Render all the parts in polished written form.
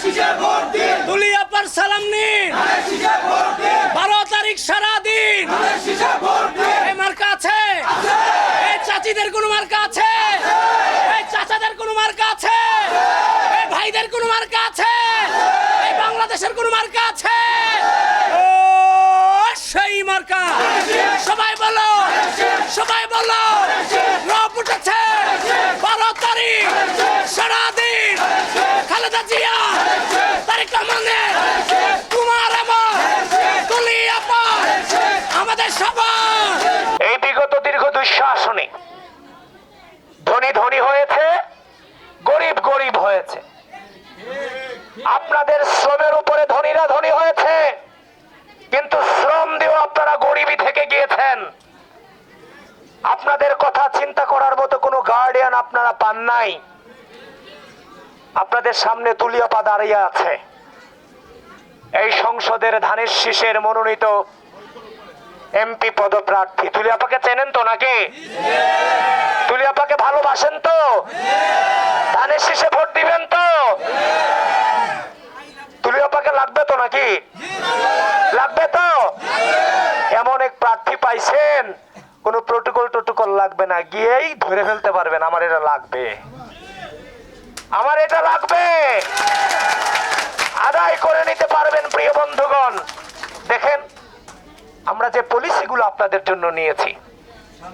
দুলিয়াপার সালাম নিন, 12 তারিখ সারাদিন এই মার্কা আছে, এই চাচিদের কোনো মার্কা আছে, এই চাচাদের কোনো মার্কা আছে, এই ভাইদের কোনো মার্কা আছে, এই বাংলাদেশের কোনো মার্কা আছে? ও সেই মার্কা। সবাই বলো, সবাই বলো, রব উঠেছে 12 তারিখ সারাদিন। খালেদা জিয়া, তারেক রহমানের, কুমার আমার, দুলিয়াপা, আমাদের সবার। এই বিগত দীর্ঘ দুঃশাসনে ধনী ধনী হয়েছে, গরিব গরিব হয়েছে। আপনাদের শ্রমের উপরে ধনীরা ধনী হয়েছে, কিন্তু শ্রম দিয়েও আপনারা গরিবই থেকে গিয়েছেন। আপনাদের কথা চিন্তা করার মতো কোনো গার্ডিয়ান আপনারা পান নাই। আপনাদের সামনে দুলিয়াপা দাঁড়িয়ে আছে, এই সংসদের ধানের শীষের মনোনীত এমপি পদপ্রার্থী। দুলিয়াপাকে চেনেন তো নাকি? দুলিয়াপাকে ভালোবাসেন তো? ধানের শীষে ভোট দিবেন তো? দুলিয়াপাকে লাগবে তো নাকি? লাগবে তো? এমন এক প্রার্থী পাইছেন, কোনো প্রোটোকল লাগবে না, গিয়েই ধরে ফেলতে পারবেন আমার এটা লাগবে, আমার এটা লাগবে, আদায় করে নিতে পারবেন। প্রিয় বন্ধুগণ, দেখেন আমরা যে পলিসিগুলো আপনাদের জন্য নিয়েছি,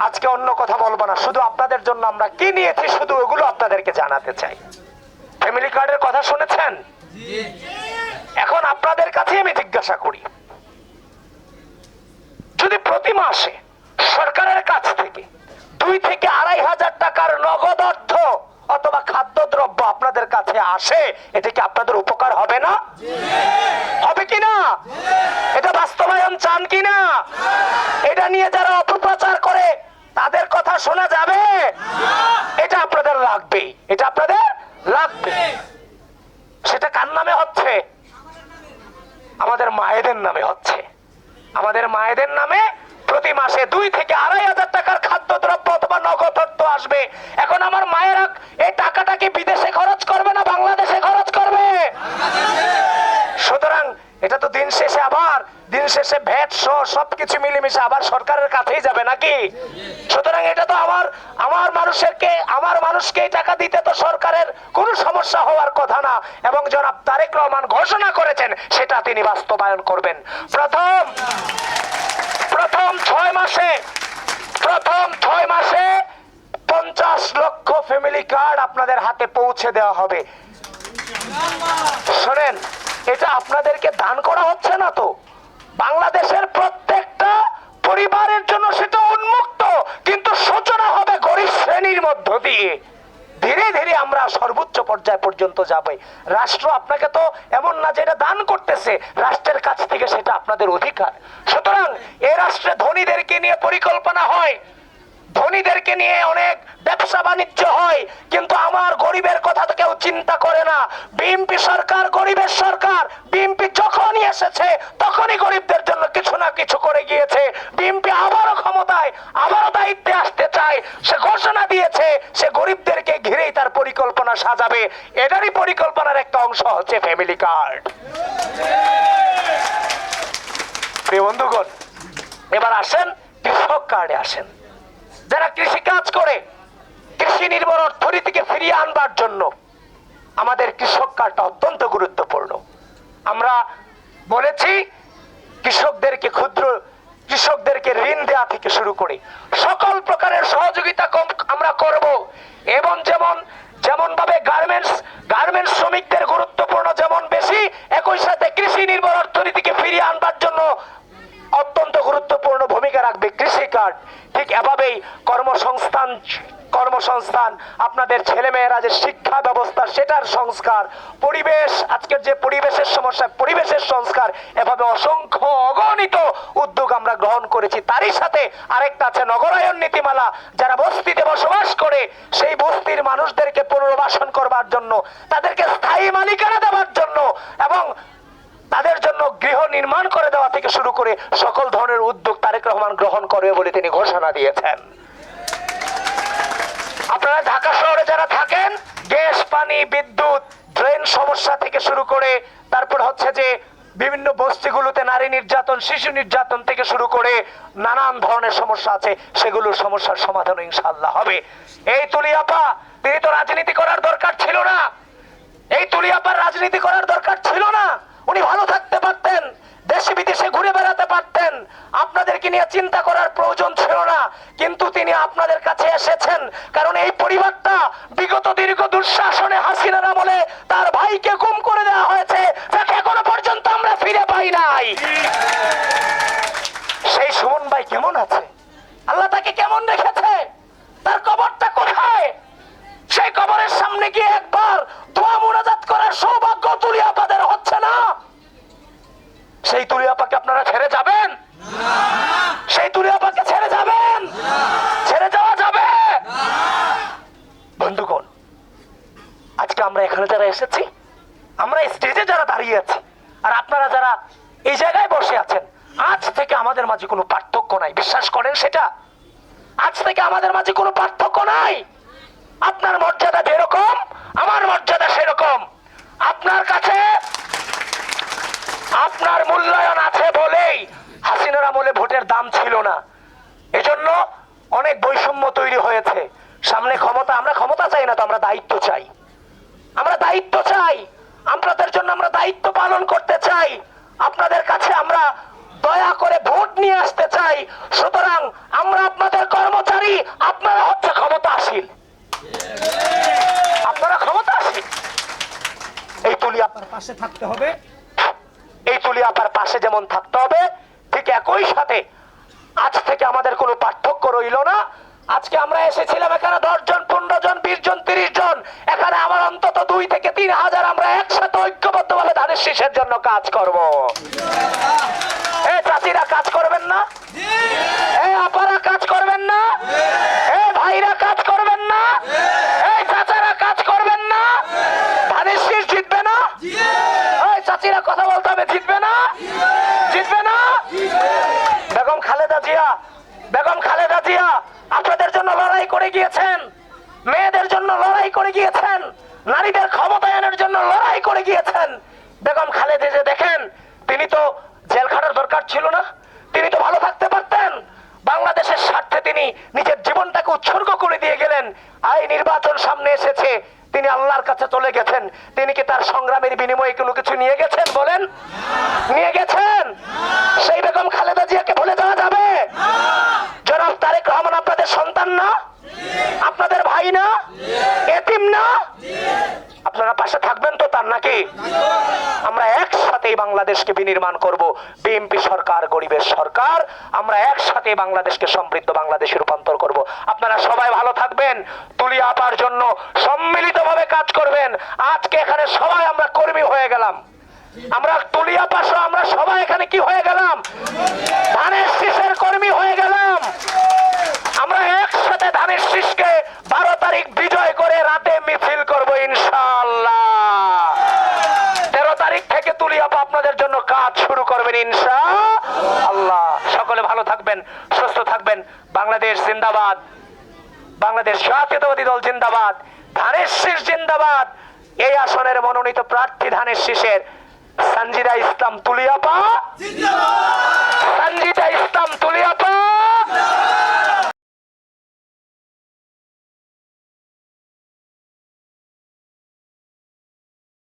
আজকে অন্য কথা বলবো না, শুধু আপনাদের জন্য আমরা কি নিয়েছি শুধু ওগুলো আপনাদেরকে জানাতে চাই। ফ্যামিলি কার্ডের কথা শুনেছেন? এখন আপনাদের কাছে আমি জিজ্ঞাসা করি, যদি প্রতি মাসে সরকারের কাছ থেকে 2 থেকে 2,500 টাকার নগদ অর্থ অথবা খাদ্যদ্রব্য আপনাদের কাছে আসে, এটা কি আপনাদের উপকার হবে না? হবে কিনা? এটা বাস্তবায়ন চান কিনা? এটা নিয়ে যারা অপপ্রচার করে তাদের কথা শোনা যাবে? এটা আপনাদের লাগবে, এটা আপনাদের লাগবে। সেটা কার নামে হচ্ছে? আমাদের মায়েদের নামে হচ্ছে। আমাদের মায়েদের নামে প্রতি মাসে 2 থেকে 2,500 টাকার খাদ্যদ্রব্য অথবা নগদ অর্থ আসবে। এখন আমার মায়েরা এই টাকাটা কি বিদেশে খরচ করবে না বাংলাদেশে খরচ করবে? সুতরাং এটা তো দিন শেষে ভ্যাট সহ সবকিছু মিলেমিশে আবার সরকারের কাছেই যাবে নাকি? সুতরাং এটা তো আমার মানুষকে টাকা দিতে তো সরকারের কোনো সমস্যা হওয়ার কথা না। এবং জনাব তারেক রহমান ঘোষণা করেছেন সেটা তিনি বাস্তবায়ন করবেন। প্রথম 6 মাসে 50 লক্ষ ফ্যামিলি কার্ড আপনাদের হাতে পৌঁছে দেওয়া হবে। শোনেন, এটা আপনাদেরকে দান করা হচ্ছে না তো, বাংলাদেশের প্রত্যেকটা পরিবারের জন্য সেটা উন্মুক্ত, কিন্তু সূচনা হবে গরিব শ্রেণীর মধ্য দিয়ে। ধীরে ধীরে আমরা সর্বোচ্চ পর্যায় পর্যন্ত যাবে। রাষ্ট্র আপনাকে তো এমন না যে এটা দান করতেছে, রাষ্ট্রের কাছ থেকে সেটা আপনাদের অধিকার। সুতরাং এই রাষ্ট্রে ধনীদেরকে নিয়ে পরিকল্পনা হয়, ধনীদেরকে নিয়ে অনেক ব্যবসা বাণিজ্য হয়, কিন্তু আমার গরিবের কথা তো কেউ চিন্তা করে না। বিএনপি সরকার গরিবের সরকার। বিএনপি যখনই এসেছে তখনই গরিবদের জন্য কিছু না কিছু করে গিয়েছে। বিএনপি আবারও ক্ষমতায়, আবারও দায়িত্বে আসতে চায়। সে ঘোষণা দিয়েছে সে গরিবদেরকে ঘিরেই তার পরিকল্পনা সাজাবে। এটারই পরিকল্পনার একটা অংশ হচ্ছে ফ্যামিলি কার্ড। প্রিয় বন্ধুগণ, এবার আসেন কৃষক কার্ডে আসেন। যারা কৃষি কাজ করে, কৃষি নির্ভর অর্থনীতিকে ফিরিয়ে আনবার জন্য আমাদের কৃষক কার্ডটা অত্যন্ত গুরুত্বপূর্ণ। আমরা বলেছি কৃষকদেরকে ঋণ দেওয়া থেকে শুরু করে সকল প্রকারের সহযোগিতা আমরা করব। এবং যেমন ভাবে গার্মেন্টস শ্রমিকদের গুরুত্বপূর্ণ যেমন বেশি, একই সাথে কৃষি নির্ভর অর্থনীতিকে ফিরিয়ে আনবার জন্য অত্যন্ত গুরুত্বপূর্ণ ভূমিকা রাখবে কৃষি কার্ড। ঠিক এভাবেই কর্মসংস্থান, আপনাদের ছেলেমেয়েরা যে শিক্ষা ব্যবস্থা সেটার সংস্কার, পরিবেশ, আজকের যে পরিবেশের সমস্যা, পরিবেশের সংস্কার, এভাবে অসংখ্য অগণিত উদ্যোগ আমরা গ্রহণ করেছি। তারই সাথে আরেকটা আছে নগরায়ন নীতিমালা। যারা বস্তিতে বসবাস করে সেই বস্তির মানুষদেরকে পুনর্বাসন করবার জন্য, তাদেরকে স্থায়ী মালিকানা দেওয়ার জন্য এবং তাদের জন্য গৃহ নির্মাণ করে দেওয়া থেকে শুরু করে সকল ধরনের উদ্যোগ তারেক রহমান গ্রহণ করবে বলে তিনি ঘোষণা দিয়েছেন। আপনারা ঢাকা শহরে যারা থাকেন গ্যাস, পানি, বিদ্যুৎ, ড্রেন সমস্যা থেকে শুরু করে তারপর হচ্ছে যে বিভিন্ন বস্তিগুলোতে নারী নির্যাতন, শিশু নির্যাতন থেকে শুরু করে নানান ধরনের সমস্যা আছে, সেগুলোর সমস্যার সমাধান ইনশাআল্লাহ হবে। এই তুলি আপা, তিনি তো রাজনীতি করার দরকার ছিল না, এই তুলি আপার রাজনীতি করার দরকার ছিল না। উনি ভালো থাকতে পারতেন, দেশে বিদেশে ঘুরে বেড়াতে পারতেন, আপনাদেরকে নিয়ে চিন্তা করার প্রয়োজন ছিল না। কিন্তু তিনি আপনাদের কাছে এসেছেন কারণ এই পরিবারটা বিগত দীর্ঘ দুঃশাসনে হাসিনার আমলে তার ভাইকে গুম করে দেওয়া হয়েছে, যাকে এখনো পর্যন্ত আমরা ফিরে পাই নাই। সেই সুমন ভাই কেমন আছে? আল্লাহ তাকে কেমন রেখেছে? তার কবরটা কোথায়? সেই কবরের সামনে গিয়ে একবার দোয়া মুনাজাত করার সৌভাগ্য তুলি আপাদের হচ্ছে না। সেই তুলি আপাকে আপনারা ছেড়ে যাবেন? সেই তুলি আপাকে ছেড়ে যাবেন? ছেড়ে যাওয়া যাবে? বন্ধুগণ, আজকে আমরা এখানে যারা এসেছি, আমরা স্টেজে যারা দাঁড়িয়ে আছি, আর আপনারা যারা এই জায়গায় বসে আছেন, আজ থেকে আমাদের মাঝে কোনো পার্থক্য নাই। বিশ্বাস করেন সেটা? আজ থেকে আমাদের মাঝে কোনো পার্থক্য নাই। আপনার মর্যাদা যেরকম, আমার মর্যাদা সেরকম। আপনার কাছে আপনার মূল্যায়ন আছে বলেই হাসিনার আমলে ভোটের দাম ছিল না, এজন্য অনেক বৈষম্য তৈরি হয়েছে। সামনে ক্ষমতা, আমরা ক্ষমতা চাই না তো, আমরা দায়িত্ব চাই। আমরা দায়িত্ব চাই, আপনাদের জন্য আমরা দায়িত্ব পালন করতে চাই। আপনাদের কাছে আমরা দয়া করে ভোট নিয়ে আসতে চাই। সুতরাং আমরা আপনাদের কর্মচারী, আপনারা হচ্ছে ক্ষমতাশীল, আপনারা ক্ষমতাশীল। এই তুলি আপার পাশে থাকতে হবে, এই তুলি আপার পাশে যেমন থাকতে হবে, ঠিক একই সাথে আজ থেকে আমাদের কোনো পার্থক্য রইল না। আজকে আমরা এসেছিলাম এখানে 10 জন, 15 জন, 20 জন, 30 জন, এখানে আমার অন্তত 2 থেকে 3 হাজার আমরা একসাথে ঐক্যবদ্ধভাবে ধানের শীষের জন্য কাজ করব। এই চাচিরা কাজ করবেন না? এই আপারা কাজ করবেন না? এই ভাইরা কাজ করবেন না? এই চাচারা কাজ করবেন না? ধানের শীষ জিতবে না? এই চাচিরা কথা বলতে হবে, জিতবে না? জিতবে না? বেগম খালেদা জিয়া, বেগম খালেদা জিয়া আপনাদের জন্য লড়াই করে গিয়েছেন, মেয়েদের জন্য লড়াই করে গিয়েছেন, নারীদের ক্ষমতায়নের জন্য লড়াই করে গিয়েছেন। বেগম খালেদা জিয়া দেখেন, তিনি তো জেল খাটার দরকার ছিল না, তিনি তো ভালো থাকতে পারতেন। বাংলাদেশের স্বার্থে তিনি নিজের জীবনটাকে উৎসর্গ করে দিয়ে গেলেন। এই নির্বাচন সামনে এসেছে, তিনি আল্লাহর কাছে চলে গেছেন। তিনি কি তার সংগ্রামের বিনিময়ে কোনো কিছু নিয়ে গেছেন? বলেন, নিয়ে গেছেন? সেই বেগম খালেদা জিয়াকে ভুলে যাওয়া যাবে? জনাব তারেক রহমান আপনাদের সন্তান না? আপনাদের ভাই না? এতিম না? আপনারা পাশে থাকবেন তো তার, নাকি? আমরা একসাথে বাংলাদেশকে বিনির্মাণ করব। বিএনপি সরকার গরিবের সরকার, আমরা একসাথে বাংলাদেশকে সমৃদ্ধ বাংলাদেশে রূপান্তর করব। আপনারা সবাই ভালো থাকবেন, তুলি আপার জন্য সম্মিলিতভাবে কাজ করবেন। আজকে এখানে সবাই আমরা কর্মী হয়ে গেলাম, আমরা তুলি আপা সহ আমরা সবাই এখানে কি হয়ে গেলাম? ধানের শীষের কর্মী হয়ে গেলাম। আমরা একসাথে ধানের শীষকে 12 তারিখ বিজয় করে রাতে মিছিল করব ইনশাআল্লাহ। 13 তারিখ থেকে তুলি আপা আপনাদের জন্য কাজ শুরু করবেন ইনশাআল্লাহ। সকলে ভালো থাকবেন, সুস্থ থাকবেন। বাংলাদেশ জিন্দাবাদ, বাংলাদেশ জাতীয়তাবাদী দল জিন্দাবাদ, ধানের শীষ জিন্দাবাদ। এই আসনের মনোনীত প্রার্থী ধানের শীষের সঞ্জিদা ইসলাম তুলি আপা, সঞ্জিদা ইসলাম তুলি আপা।